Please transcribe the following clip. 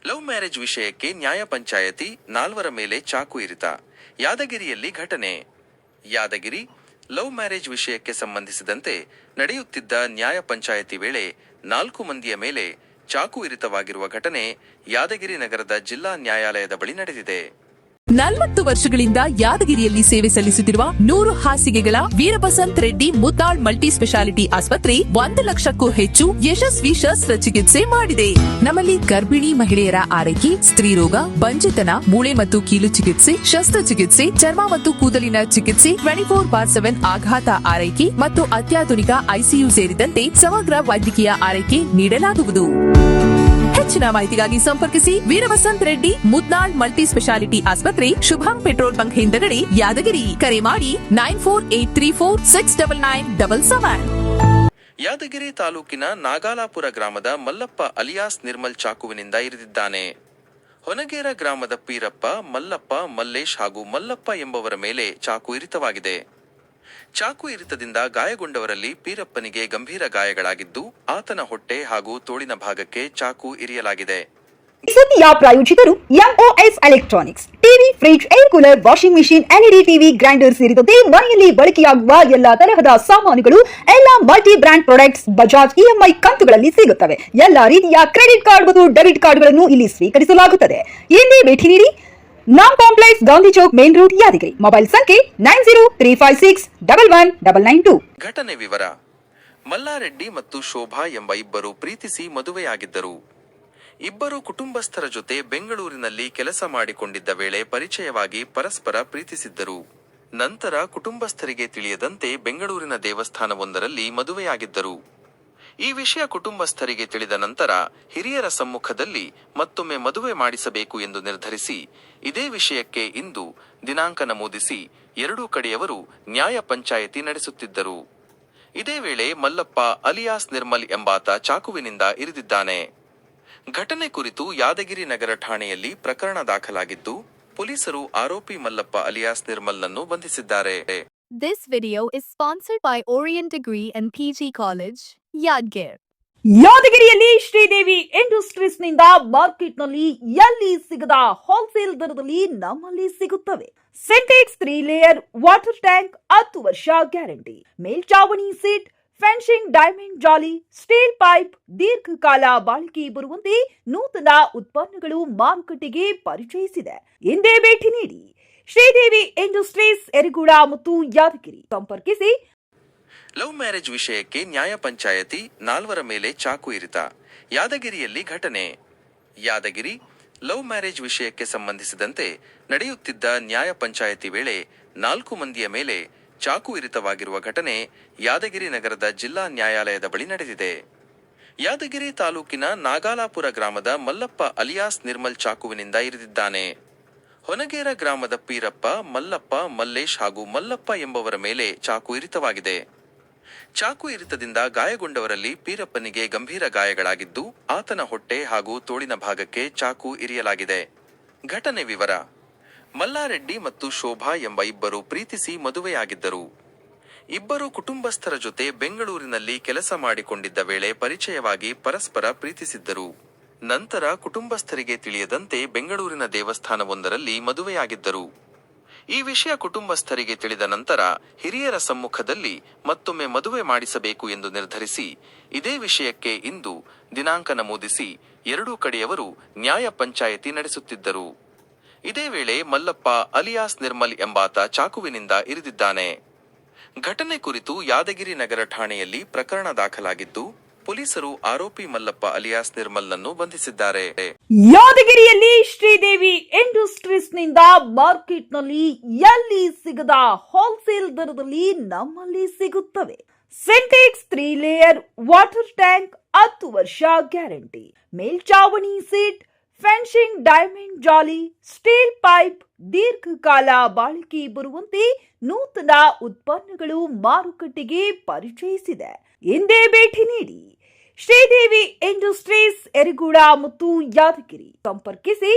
Love marriage ವಿಷಯಕ್ಕೆ ನ್ಯಾಯ ಪಂಚಾಯತಿ, ನಾಲ್ವರ ಮೇಲೆ ಚಾಕು ಇರಿತ. ಯಾದಗಿರಿಯಲ್ಲಿ ಘಟನೆ. ಯಾದಗಿರಿ ಲವ್ ಮ್ಯಾರೇಜ್ ವಿಷಯಕ್ಕೆ ಸಂಬಂಧಿಸಿದಂತೆ ನಡೆಯುತ್ತಿದ್ದ ನ್ಯಾಯ ಪಂಚಾಯತಿ ವೇಳೆ 4 ಮಂದಿಯ ಮೇಲೆ ಚಾಕು ಇರಿತವಾಗಿರುವ ಘಟನೆ ಯಾದಗಿರಿ ನಗರದ ಜಿಲ್ಲಾ ನ್ಯಾಯಾಲಯದ ಬಳಿ ನಡೆದಿದೆ. 40 ವರ್ಷಗಳಿಂದ ಯಾದಗಿರಿಯಲ್ಲಿ ಸೇವೆ ಸಲ್ಲಿಸುತ್ತಿರುವ 100 ಹಾಸಿಗೆಗಳ ವೀರಬಸಂತ್ ರೆಡ್ಡಿ ಮುತ್ತಾಳ್ ಮಲ್ಟಿ ಸ್ಪೆಷಾಲಿಟಿ ಆಸ್ಪತ್ರೆ 1 ಲಕ್ಷಕ್ಕೂ ಹೆಚ್ಚು ಯಶಸ್ವಿ ಶಸ್ತ್ರಚಿಕಿತ್ಸೆ ಮಾಡಿದೆ. ನಮ್ಮಲ್ಲಿ ಗರ್ಭಿಣಿ ಮಹಿಳೆಯರ ಆರೈಕೆ, ಸ್ತ್ರೀರೋಗ, ಬಂಜೆತನ, ಮೂಳೆ ಮತ್ತು ಕೀಲು ಚಿಕಿತ್ಸೆ, ಶಸ್ತ್ರಚಿಕಿತ್ಸೆ, ಚರ್ಮ ಮತ್ತು ಕೂದಲಿನ ಚಿಕಿತ್ಸೆ, 24/7 ಆಘಾತ ಆರೈಕೆ ಮತ್ತು ಅತ್ಯಾಧುನಿಕ ಐಸಿಯು ಸೇರಿದಂತೆ ಸಮಗ್ರ ವೈದ್ಯಕೀಯ ಆರೈಕೆ ನೀಡಲಾಗುವುದು. ಹೆಚ್ಚಿನ ಮಾಹಿತಿಗಾಗಿ ಸಂಪರ್ಕಿಸಿ ವೀರಬಸಂತ್ ರೆಡ್ಡಿ ಮುದ್ನಾಳ್ ಮಲ್ಟಿ ಸ್ಪೆಷಾಲಿಟಿ ಆಸ್ಪತ್ರೆ, ಶುಭಂ ಪೆಟ್ರೋಲ್ ಬಂಕ್ ಹಿಂದಗಡೆ, ಯಾದಗಿರಿ. ಕರೆ ಮಾಡಿ 9483469977. ಯಾದಗಿರಿ ತಾಲೂಕಿನ ನಾಗಾಲಾಪುರ ಗ್ರಾಮದ ಮಲ್ಲಪ್ಪ ಅಲಿಯಾಸ್ ನಿರ್ಮಲ್ ಚಾಕುವಿನಿಂದ ಇರಿದಿದ್ದಾನೆ. ಹೊನಗೇರ ಗ್ರಾಮದ ಪೀರಪ್ಪ, ಮಲ್ಲಪ್ಪ, ಮಲ್ಲೇಶ್ ಹಾಗೂ ಮಲ್ಲಪ್ಪ ಎಂಬವರ ಮೇಲೆ ಚಾಕು ಇರಿತವಾಗಿದೆ. ಚಾಕು ಇರಿತದಿಂದ ಗಾಯಗೊಂಡವರಲ್ಲಿ ಪೀರಪ್ಪನಿಗೆ ಗಂಭೀರ ಗಾಯಗಳಾಗಿದ್ದು, ಆತನ ಹೊಟ್ಟೆ ಹಾಗೂ ತೋಳಿನ ಭಾಗಕ್ಕೆ ಚಾಕು ಇರಿಯಲಾಗಿದೆ. ಸುದ್ದಿಯ ಪ್ರಾಯೋಜಕರು MOS electronics. TV, fridge, air cooler, washing machine, LED TV, grinder ಸೇರಿದಂತೆ ಮನೆಯಲ್ಲಿ ಬಳಕೆಯಾಗುವ ಎಲ್ಲಾ ತರಹದ ಸಾಮಾನುಗಳು, ಎಲ್ಲಾ multi brand products Bajaj EMI ಕಂತುಗಳಲ್ಲಿ ಸಿಗುತ್ತವೆ. ಎಲ್ಲಾ ರೀತಿಯ ಕ್ರೆಡಿಟ್ ಕಾರ್ಡ್ ಮತ್ತು ಡೆಬಿಟ್ ಕಾರ್ಡ್ಗಳನ್ನು ಇಲ್ಲಿ ಸ್ವೀಕರಿಸಲಾಗುತ್ತದೆ. ಇಂದೇ ಭೇಟಿ ನೀಡಿ. Naam complex, Gandhi Chowk, main road, Yadgiri. Mobile ಸಂಖ್ಯೆ 9035611992. ಘಟನೆ ವಿವರ. ಮಲ್ಲಾರೆಡ್ಡಿ ಮತ್ತು ಶೋಭಾ ಎಂಬ ಇಬ್ಬರು ಪ್ರೀತಿಸಿ ಮದುವೆಯಾಗಿದ್ದರು. ಇಬ್ಬರು ಕುಟುಂಬಸ್ಥರ ಜೊತೆ ಬೆಂಗಳೂರಿನಲ್ಲಿ ಕೆಲಸ ಮಾಡಿಕೊಂಡಿದ್ದ ವೇಳೆ ಪರಿಚಯವಾಗಿ ಪರಸ್ಪರ ಪ್ರೀತಿಸಿದ್ದರು. ನಂತರ ಕುಟುಂಬಸ್ಥರಿಗೆ ತಿಳಿಯದಂತೆ ಬೆಂಗಳೂರಿನ ದೇವಸ್ಥಾನವೊಂದರಲ್ಲಿ ಮದುವೆಯಾಗಿದ್ದರು. ಈ ವಿಷಯ ಕುಟುಂಬಸ್ಥರಿಗೆ ತಿಳಿದ ನಂತರ ಹಿರಿಯರ ಸಮ್ಮುಖದಲ್ಲಿ ಮತ್ತೊಮ್ಮೆ ಮದುವೆ ಮಾಡಿಸಬೇಕು ಎಂದು ನಿರ್ಧರಿಸಿ ಇದೇ ವಿಷಯಕ್ಕೆ ಇಂದು ದಿನಾಂಕ ನಮೂದಿಸಿ ಎರಡೂ ಕಡೆಯವರು ನ್ಯಾಯ ಪಂಚಾಯಿತಿ ನಡೆಸುತ್ತಿದ್ದರು. ಇದೇ ವೇಳೆ ಮಲ್ಲಪ್ಪ ಅಲಿಯಾಸ್ ನಿರ್ಮಲ್ ಎಂಬಾತ ಚಾಕುವಿನಿಂದ ಇರಿದಿದ್ದಾನೆ. ಘಟನೆ ಕುರಿತು ಯಾದಗಿರಿ ನಗರ ಠಾಣೆಯಲ್ಲಿ ಪ್ರಕರಣ ದಾಖಲಾಗಿದ್ದು, ಪೊಲೀಸರು ಆರೋಪಿ ಮಲ್ಲಪ್ಪ ಅಲಿಯಾಸ್ ನಿರ್ಮಲ್ನನ್ನು ಬಂಧಿಸಿದ್ದಾರೆ. This video is sponsored by Orient Degree and PG College, Yadgir. ಯಾದಗಿರಿಯಲ್ಲಿ ಶ್ರೀದೇವಿ ಇಂಡಸ್ಟ್ರೀಸ್ ನಿಂದ ಮಾರ್ಕೆಟ್ ನಲ್ಲಿ ಎಲ್ಲಿ ಸಿಗದ ಹೋಲ್ಸೇಲ್ ದರದಲ್ಲಿ ನಮ್ಮಲ್ಲಿ ಸಿಗುತ್ತವೆ. ಸಿಂಟೆಕ್ಸ್ 3 ಲೇಯರ್ ವಾಟರ್ ಟ್ಯಾಂಕ್ 10 ವರ್ಷ ಗ್ಯಾರಂಟಿ, ಮೇಲ್ಚಾವಣಿ ಸೀಟ್, ಫೆನ್ಸಿಂಗ್, ಡೈಮಂಡ್ ಜಾಲಿ, ಸ್ಟೀಲ್ ಪೈಪ್, ದೀರ್ಘಕಾಲ ಬಾಳಿಕೆ ಬರುವಂತೆ ನೂತನ ಉತ್ಪನ್ನಗಳು ಮಾರುಕಟ್ಟೆಗೆ ಪರಿಚಯಿಸಿದೆ. ಇಂದೇ ಭೇಟಿ ನೀಡಿ. ಶ್ರೀದೇವಿ ಇಂಡಸ್ಟ್ರೀಸ್, ಯರಗುಡ ಮತ್ತು ಯಾದಗಿರಿ. ಸಂಪರ್ಕಿಸಿ. ಲವ್ ಮ್ಯಾರೇಜ್ ವಿಷಯಕ್ಕೆ ನ್ಯಾಯ ಪಂಚಾಯತಿ, ನಾಲ್ವರ ಮೇಲೆ ಚಾಕು ಇರಿತ. ಯಾದಗಿರಿಯಲ್ಲಿ ಘಟನೆ. ಯಾದಗಿರಿ ಲವ್ ಮ್ಯಾರೇಜ್ ವಿಷಯಕ್ಕೆ ಸಂಬಂಧಿಸಿದಂತೆ ನಡೆಯುತ್ತಿದ್ದ ನ್ಯಾಯ ಪಂಚಾಯತಿ ವೇಳೆ 4 ಮಂದಿಯ ಮೇಲೆ ಚಾಕು ಇರಿತವಾಗಿರುವ ಘಟನೆ ಯಾದಗಿರಿ ನಗರದ ಜಿಲ್ಲಾ ನ್ಯಾಯಾಲಯದ ಬಳಿ ನಡೆದಿದೆ. ಯಾದಗಿರಿ ತಾಲೂಕಿನ ನಾಗಾಲಾಪುರ ಗ್ರಾಮದ ಮಲ್ಲಪ್ಪ ಅಲಿಯಾಸ್ ನಿರ್ಮಲ್ ಚಾಕುವಿನಿಂದ ಇರಿದಿದ್ದಾನೆ. ಹೊನಗೇರ ಗ್ರಾಮದ ಪೀರಪ್ಪ, ಮಲ್ಲಪ್ಪ, ಮಲ್ಲೇಶ್ ಹಾಗೂ ಮಲ್ಲಪ್ಪ ಎಂಬವರ ಮೇಲೆ ಚಾಕು ಇರಿತವಾಗಿದೆ. ಚಾಕು ಇರಿತದಿಂದ ಗಾಯಗೊಂಡವರಲ್ಲಿ ಪೀರಪ್ಪನಿಗೆ ಗಂಭೀರ ಗಾಯಗಳಾಗಿದ್ದು, ಆತನ ಹೊಟ್ಟೆ ಹಾಗೂ ತೋಳಿನ ಭಾಗಕ್ಕೆ ಚಾಕು ಇರಿಯಲಾಗಿದೆ. ಘಟನೆ ವಿವರ. ಮಲ್ಲಾರೆಡ್ಡಿ ಮತ್ತು ಶೋಭಾ ಎಂಬ ಇಬ್ಬರು ಪ್ರೀತಿಸಿ ಮದುವೆಯಾಗಿದ್ದರು. ಇಬ್ಬರು ಕುಟುಂಬಸ್ಥರ ಜೊತೆ ಬೆಂಗಳೂರಿನಲ್ಲಿ ಕೆಲಸ ಮಾಡಿಕೊಂಡಿದ್ದ ವೇಳೆ ಪರಿಚಯವಾಗಿ ಪರಸ್ಪರ ಪ್ರೀತಿಸಿದ್ದರು. ನಂತರ ಕುಟುಂಬಸ್ಥರಿಗೆ ತಿಳಿಯದಂತೆ ಬೆಂಗಳೂರಿನ ದೇವಸ್ಥಾನವೊಂದರಲ್ಲಿ ಮದುವೆಯಾಗಿದ್ದರು. ಈ ವಿಷಯ ಕುಟುಂಬಸ್ಥರಿಗೆ ತಿಳಿದ ನಂತರ ಹಿರಿಯರ ಸಮ್ಮುಖದಲ್ಲಿ ಮತ್ತೊಮ್ಮೆ ಮದುವೆ ಮಾಡಿಸಬೇಕು ಎಂದು ನಿರ್ಧರಿಸಿ ಇದೇ ವಿಷಯಕ್ಕೆ ಇಂದು ದಿನಾಂಕ ನಮೂದಿಸಿ ಎರಡೂ ಕಡೆಯವರು ನ್ಯಾಯ ಪಂಚಾಯಿತಿ ನಡೆಸುತ್ತಿದ್ದರು. ಇದೇ ವೇಳೆ ಮಲ್ಲಪ್ಪ ಅಲಿಯಾಸ್ ನಿರ್ಮಲ್ ಎಂಬಾತ ಚಾಕುವಿನಿಂದ ಇರಿದಿದ್ದಾನೆ. ಘಟನೆ ಕುರಿತು ಯಾದಗಿರಿ ನಗರ ಠಾಣೆಯಲ್ಲಿ ಪ್ರಕರಣ ದಾಖಲಾಗಿದ್ದು, ಪೊಲೀಸರು ಆರೋಪಿ ಮಲ್ಲಪ್ಪ ಅಲಿಯಾಸ್ ನಿರ್ಮಲ್ನನ್ನು ಬಂಧಿಸಿದ್ದಾರೆ. ಯಾದಗಿರಿಯಲ್ಲಿ ಶ್ರೀದೇವಿ ಇಂಡಸ್ಟ್ರೀಸ್ ನಿಂದ ಮಾರ್ಕೆಟ್ ನಲ್ಲಿ ಎಲ್ಲಿ ಸಿಗದ ಹೋಲ್ಸೇಲ್ ದರದಲ್ಲಿ ನಮ್ಮಲ್ಲಿ ಸಿಗುತ್ತವೆ. ಸಿಂಟೆಕ್ಸ್ 3 ಲೇಯರ್ ವಾಟರ್ ಟ್ಯಾಂಕ್ 10 ವರ್ಷ ಗ್ಯಾರಂಟಿ, ಮೇಲ್ಚಾವಣಿ ಸೀಟ್, ಫೆನ್ಸಿಂಗ್, ಡೈಮಂಡ್ ಜಾಲಿ, ಸ್ಟೀಲ್ ಪೈಪ್, ದೀರ್ಘಕಾಲ ಬಾಳಿಕೆ ಬರುವಂತೆ ನೂತನ ಉತ್ಪನ್ನಗಳು ಮಾರುಕಟ್ಟೆಗೆ ಪರಿಚಯಿಸಿದೆ. ಇಂದೇ ಭೇಟಿ ನೀಡಿ. ಶ್ರೀದೇವಿ ಇಂಡಸ್ಟ್ರೀಸ್, ಯರಗುಡ ಮತ್ತು ಯಾದಗಿರಿ. ಸಂಪರ್ಕಿಸಿ